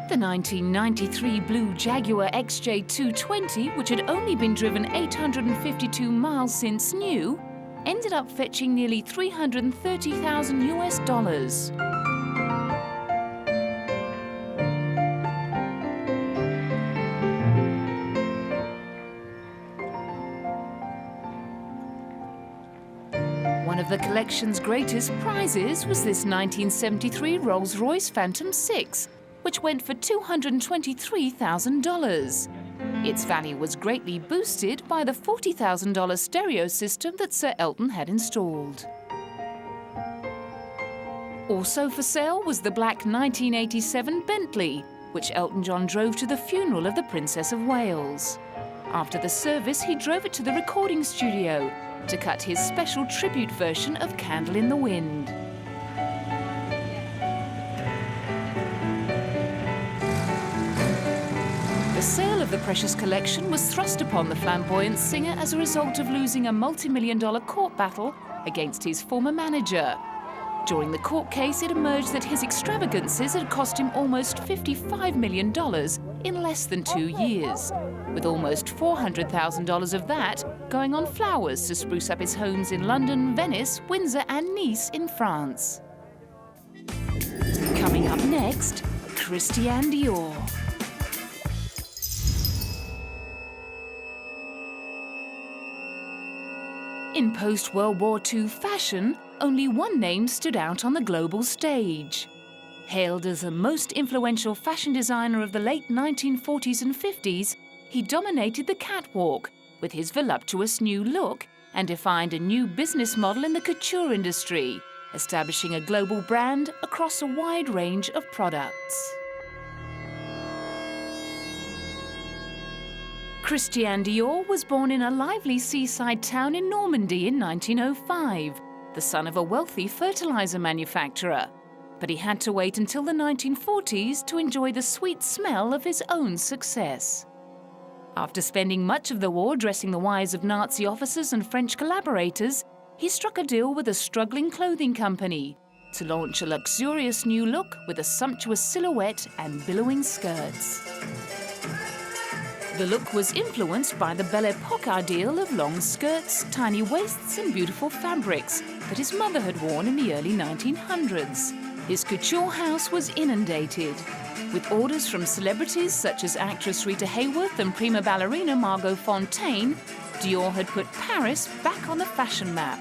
The 1993 blue Jaguar XJ220, which had only been driven 852 miles since new, ended up fetching nearly $330,000. One of the collection's greatest prizes was this 1973 Rolls-Royce Phantom 6, which went for $223,000. Its value was greatly boosted by the $40,000 stereo system that Sir Elton had installed. Also for sale was the black 1987 Bentley, which Elton John drove to the funeral of the Princess of Wales. After the service, he drove it to the recording studio to cut his special tribute version of Candle in the Wind. The sale of the precious collection was thrust upon the flamboyant singer as a result of losing a multi-million-dollar court battle against his former manager. During the court case, it emerged that his extravagances had cost him almost $55 million in less than 2 years, with almost $400,000 of that going on flowers to spruce up his homes in London, Venice, Windsor and Nice in France. Coming up next, Christian Dior. In post-World War II fashion, only one name stood out on the global stage. Hailed as the most influential fashion designer of the late 1940s and 50s, he dominated the catwalk with his voluptuous new look and defined a new business model in the couture industry, establishing a global brand across a wide range of products. Christian Dior was born in a lively seaside town in Normandy in 1905, the son of a wealthy fertilizer manufacturer. But he had to wait until the 1940s to enjoy the sweet smell of his own success. After spending much of the war dressing the wives of Nazi officers and French collaborators, he struck a deal with a struggling clothing company to launch a luxurious new look with a sumptuous silhouette and billowing skirts. The look was influenced by the Belle Epoque ideal of long skirts, tiny waists and beautiful fabrics that his mother had worn in the early 1900s. His couture house was inundated, with orders from celebrities such as actress Rita Hayworth and prima ballerina Margot Fonteyn. Dior had put Paris back on the fashion map.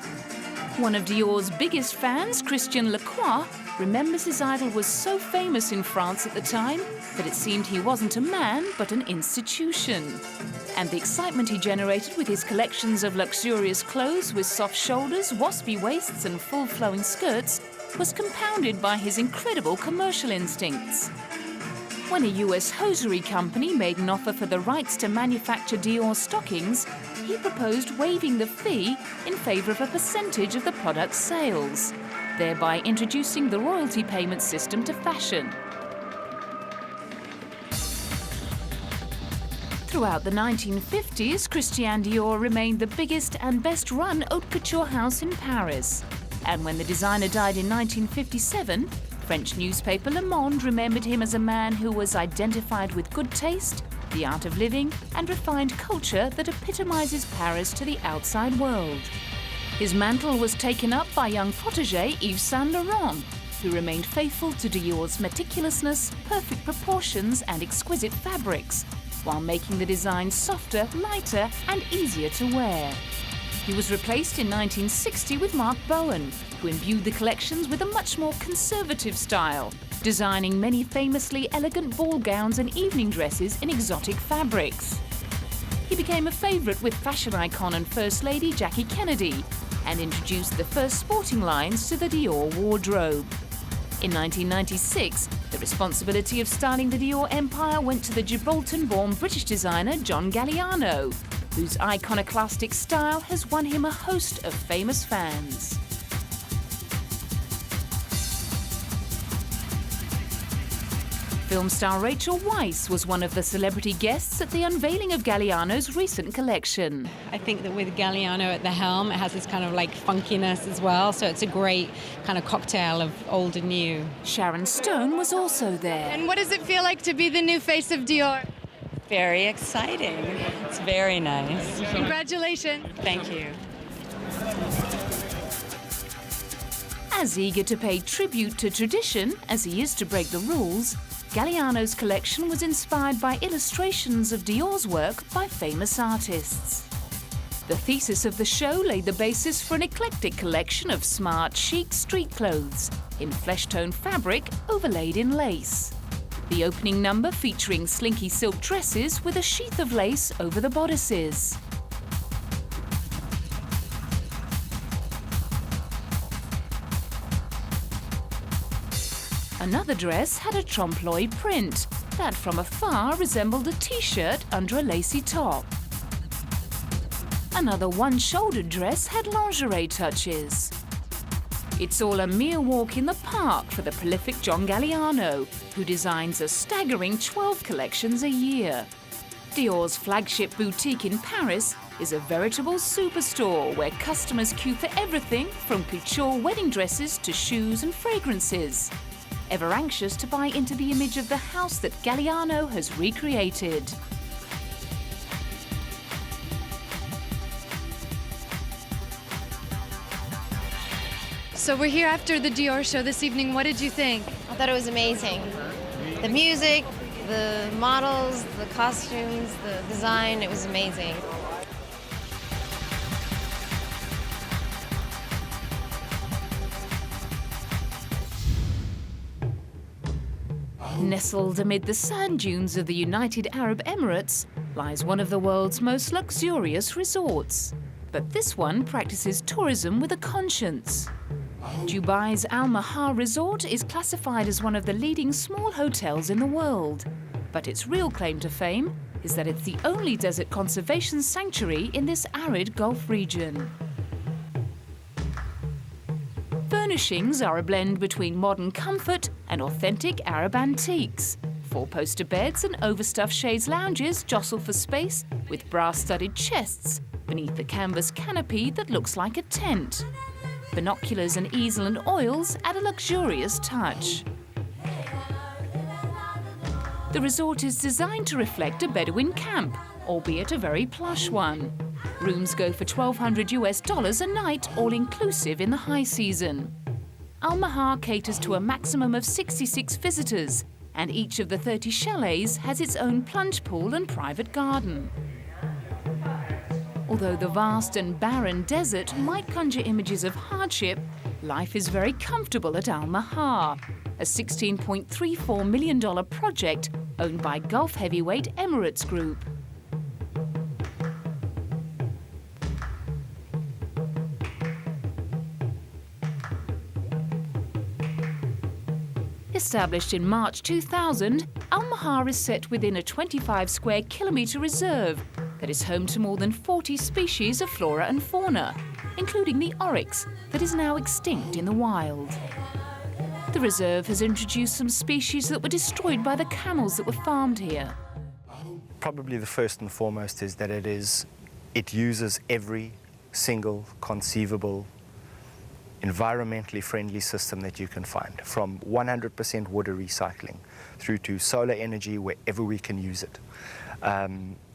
One of Dior's biggest fans, Christian Lacroix, remembers his idol was so famous in France at the time that it seemed he wasn't a man but an institution. And the excitement he generated with his collections of luxurious clothes with soft shoulders, waspy waists and full flowing skirts was compounded by his incredible commercial instincts. When a US hosiery company made an offer for the rights to manufacture Dior stockings, he proposed waiving the fee in favor of a percentage of the product's sales, thereby introducing the royalty payment system to fashion. Throughout the 1950s, Christian Dior remained the biggest and best-run haute couture house in Paris. And when the designer died in 1957, French newspaper Le Monde remembered him as a man who was identified with good taste, the art of living, and refined culture that epitomizes Paris to the outside world. His mantle was taken up by young protégé Yves Saint Laurent, who remained faithful to Dior's meticulousness, perfect proportions, and exquisite fabrics, while making the design softer, lighter, and easier to wear. He was replaced in 1960 with Marc Bowen, who imbued the collections with a much more conservative style, designing many famously elegant ball gowns and evening dresses in exotic fabrics. He became a favorite with fashion icon and First Lady Jackie Kennedy, and introduced the first sporting lines to the Dior wardrobe. In 1996, the responsibility of styling the Dior empire went to the Gibraltar-born British designer John Galliano, whose iconoclastic style has won him a host of famous fans. Film star Rachel Weisz was one of the celebrity guests at the unveiling of Galliano's recent collection. I think that with Galliano at the helm, it has this kind of like funkiness as well, so it's a great kind of cocktail of old and new. Sharon Stone was also there. And what does it feel like to be the new face of Dior? Very exciting. It's very nice. Congratulations. Thank you. As eager to pay tribute to tradition as he is to break the rules, Galliano's collection was inspired by illustrations of Dior's work by famous artists. The thesis of the show laid the basis for an eclectic collection of smart, chic street clothes in flesh-tone fabric overlaid in lace. The opening number featuring slinky silk dresses with a sheath of lace over the bodices. Another dress had a trompe-l'oeil print that from afar resembled a t-shirt under a lacy top. Another one-shouldered dress had lingerie touches. It's all a mere walk in the park for the prolific John Galliano, who designs a staggering 12 collections a year. Dior's flagship boutique in Paris is a veritable superstore where customers queue for everything from couture wedding dresses to shoes and fragrances, ever anxious to buy into the image of the house that Galliano has recreated. So we're here after the Dior show this evening. What did you think? I thought it was amazing. The music, the models, the costumes, the design, it was amazing. Nestled amid the sand dunes of the United Arab Emirates lies one of the world's most luxurious resorts. But this one practices tourism with a conscience. Dubai's Al Mahar Resort is classified as one of the leading small hotels in the world. But its real claim to fame is that it's the only desert conservation sanctuary in this arid Gulf region. Furnishings are a blend between modern comfort and authentic Arab antiques. Four-poster beds and overstuffed chaise lounges jostle for space with brass-studded chests beneath the canvas canopy that looks like a tent. Binoculars and easel and oils add a luxurious touch. The resort is designed to reflect a Bedouin camp, albeit a very plush one. Rooms go for $1,200 a night, all-inclusive in the high season. Al Mahar caters to a maximum of 66 visitors, and each of the 30 chalets has its own plunge pool and private garden. Although the vast and barren desert might conjure images of hardship, life is very comfortable at Al Mahar, a $16.34 million project owned by Gulf heavyweight Emirates Group. Established in March 2000, Al Mahar is set within a 25 square kilometre reserve that is home to more than 40 species of flora and fauna, including the oryx that is now extinct in the wild. The reserve has introduced some species that were destroyed by the camels that were farmed here. Probably the first and foremost is that it uses every single conceivable environmentally friendly system that you can find, from 100% water recycling through to solar energy wherever we can use it,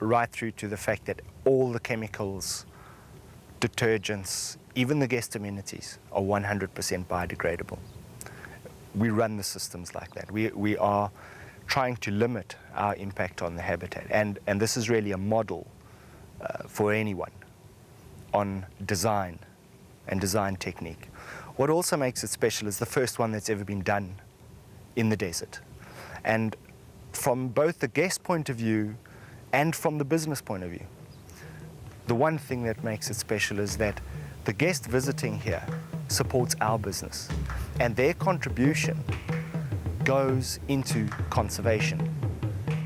right through to the fact that all the chemicals, detergents, even the guest amenities are 100% biodegradable. We run the systems like that. We are trying to limit our impact on the habitat, and this is really a model for anyone on design and design technique. What also makes it special is the first one that's ever been done in the desert. And from both the guest point of view and from the business point of view, the one thing that makes it special is that the guest visiting here supports our business, and their contribution goes into conservation.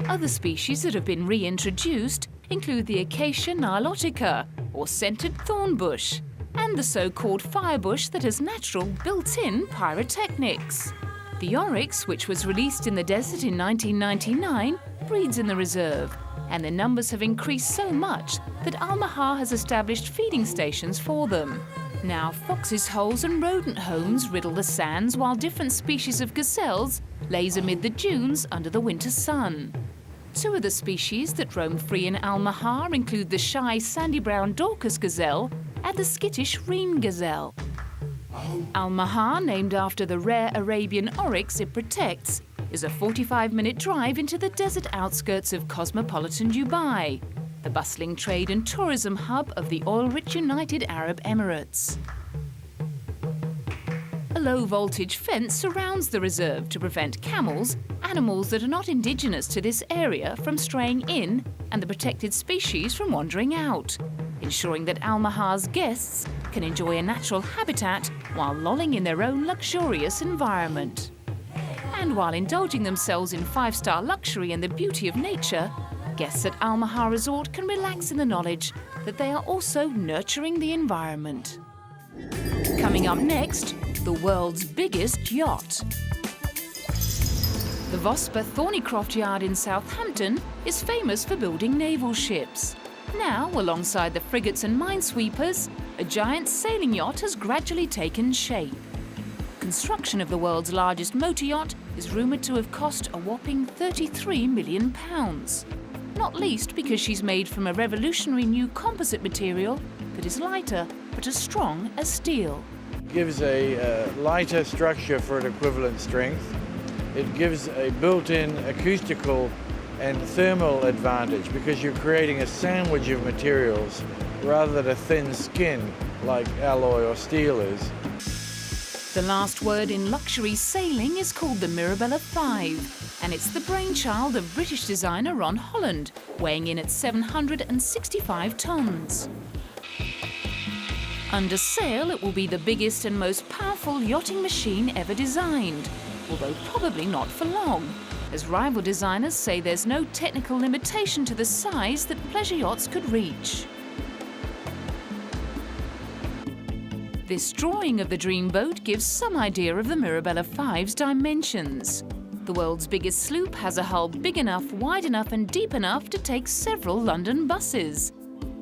Other species that have been reintroduced include the Acacia nilotica, or scented thorn bush, and the so-called firebush that has natural built-in pyrotechnics. The oryx, which was released in the desert in 1999, breeds in the reserve, and their numbers have increased so much that Al-Mahar has established feeding stations for them. Now, foxes' holes and rodent homes riddle the sands, while different species of gazelles laze amid the dunes under the winter sun. Two of the species that roam free in Al-Mahar include the shy sandy brown Dorcas gazelle and the skittish Reen gazelle. Al-Mahar, named after the rare Arabian oryx it protects, is a 45-minute drive into the desert outskirts of cosmopolitan Dubai, the bustling trade and tourism hub of the oil-rich United Arab Emirates. A low-voltage fence surrounds the reserve to prevent camels, animals that are not indigenous to this area, from straying in and the protected species from wandering out, ensuring that Al-Mahar's guests can enjoy a natural habitat while lolling in their own luxurious environment. And while indulging themselves in five-star luxury and the beauty of nature, guests at Al-Mahar Resort can relax in the knowledge that they are also nurturing the environment. Coming up next, the world's biggest yacht. The Vosper Thornycroft Yard in Southampton is famous for building naval ships. Now, alongside the frigates and minesweepers, a giant sailing yacht has gradually taken shape. Construction of the world's largest motor yacht is rumoured to have cost a whopping £33 million. Not least because she's made from a revolutionary new composite material that is lighter but as strong as steel. It gives a lighter structure for an equivalent strength. It gives a built-in acoustical and thermal advantage because you're creating a sandwich of materials rather than a thin skin like alloy or steel is. The last word in luxury sailing is called the Mirabella 5, and it's the brainchild of British designer Ron Holland, weighing in at 765 tons. Under sail, it will be the biggest and most powerful yachting machine ever designed, although probably not for long, as rival designers say there's no technical limitation to the size that pleasure yachts could reach. This drawing of the dream boat gives some idea of the Mirabella 5's dimensions. The world's biggest sloop has a hull big enough, wide enough and deep enough to take several London buses.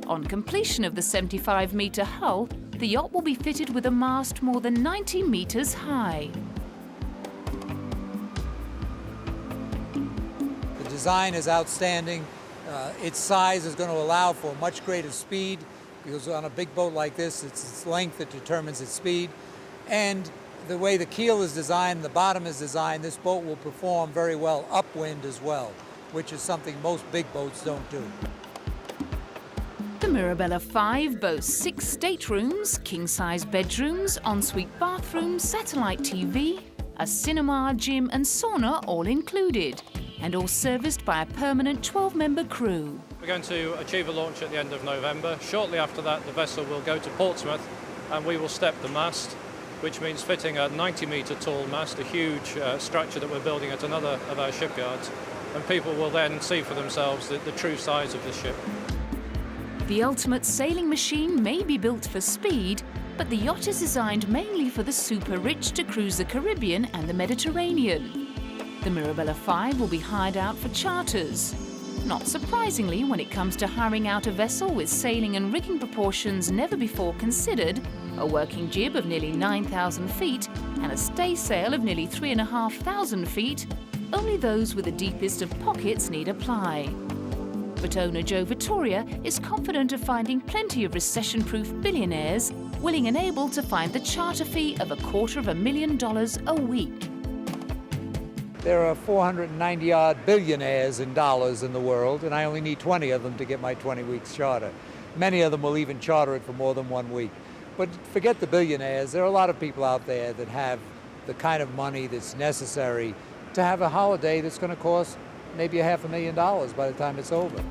On completion of the 75-metre hull, the yacht will be fitted with a mast more than 90 metres high. The design is outstanding. Its size is going to allow for much greater speed because on a big boat like this, it's its length that determines its speed. And the way the keel is designed, the bottom is designed, this boat will perform very well upwind as well, which is something most big boats don't do. The Mirabella 5 boasts 6 staterooms, king-size bedrooms, ensuite bathrooms, satellite TV, a cinema, gym and sauna all included, and all serviced by a permanent 12-member crew. We're going to achieve a launch at the end of November. Shortly after that, the vessel will go to Portsmouth and we will step the mast, which means fitting a 90-metre tall mast, a huge structure that we're building at another of our shipyards, and people will then see for themselves the true size of the ship. The ultimate sailing machine may be built for speed, but the yacht is designed mainly for the super-rich to cruise the Caribbean and the Mediterranean. The Mirabella 5 will be hired out for charters. Not surprisingly, when it comes to hiring out a vessel with sailing and rigging proportions never before considered, a working jib of nearly 9,000 feet and a staysail of nearly 3,500 feet, only those with the deepest of pockets need apply. But owner Joe Vittoria is confident of finding plenty of recession-proof billionaires willing and able to find the charter fee of $250,000 a week. There are 490-odd billionaires in dollars in the world, and I only need 20 of them to get my 20 weeks charter. Many of them will even charter it for more than 1 week. But forget the billionaires. There are a lot of people out there that have the kind of money that's necessary to have a holiday that's going to cost maybe $500,000 by the time it's over.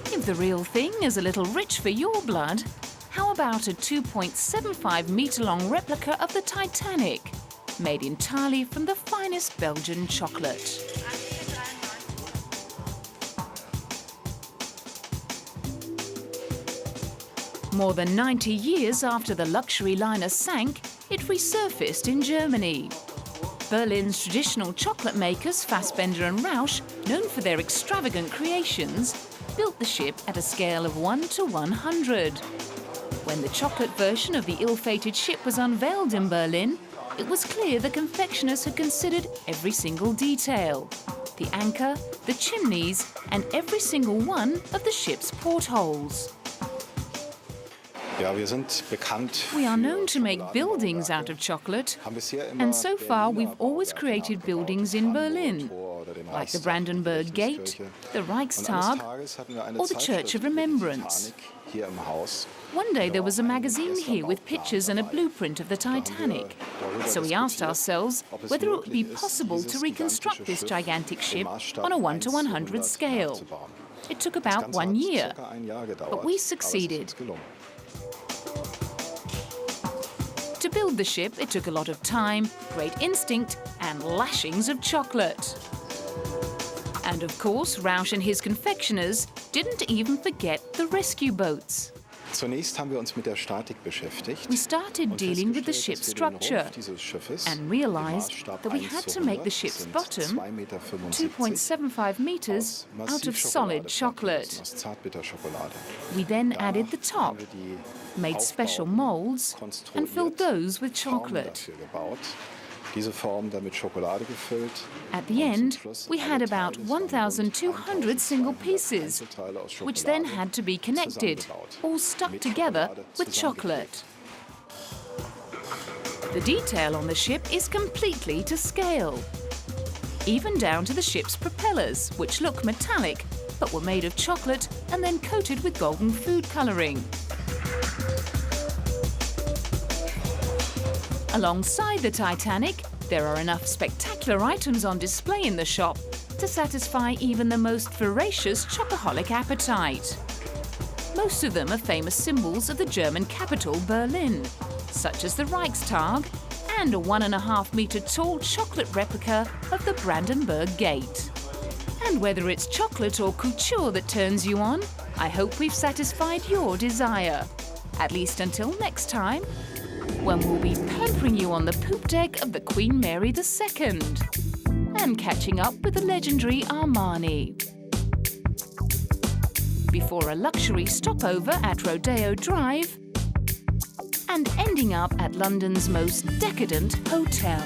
If the real thing is a little rich for your blood, how about a 2.75-metre long replica of the Titanic, made entirely from the finest finest Belgian chocolate. More than 90 years after the luxury liner sank, it resurfaced in Germany. Berlin's traditional chocolate makers, Fassbender and Rausch, known for their extravagant creations, built the ship at a scale of 1 to 100. When the chocolate version of the ill-fated ship was unveiled in Berlin, it was clear the confectioners had considered every single detail. The anchor, the chimneys, and every single one of the ship's portholes. We are known to make buildings out of chocolate, and so far we've always created buildings in Berlin, like the Brandenburg Gate, the Reichstag, or the Church of Remembrance. One day there was a magazine here with pictures and a blueprint of the Titanic, so we asked ourselves whether it would be possible to reconstruct this gigantic ship on a 1 to 100 scale. It took about 1 year, but we succeeded. To build the ship, it took a lot of time, great instinct, and lashings of chocolate. And of course, Rausch and his confectioners didn't even forget the rescue boats. We started dealing with the ship's structure and realized that we had to make the ship's bottom 2.75 meters out of solid chocolate. We then added the top, made special molds, and filled those with chocolate. At the end, we had about 1,200 single pieces, which then had to be connected, all stuck together with chocolate. The detail on the ship is completely to scale, even down to the ship's propellers, which look metallic, but were made of chocolate and then coated with golden food colouring. Alongside the Titanic, there are enough spectacular items on display in the shop to satisfy even the most voracious chocoholic appetite. Most of them are famous symbols of the German capital, Berlin, such as the Reichstag and a 1.5 meter tall chocolate replica of the Brandenburg Gate. And whether it's chocolate or couture that turns you on, I hope we've satisfied your desire. At least until next time, when we'll be pampering you on the poop deck of the Queen Mary II and catching up with the legendary Armani. Before a luxury stopover at Rodeo Drive and ending up at London's most decadent hotel.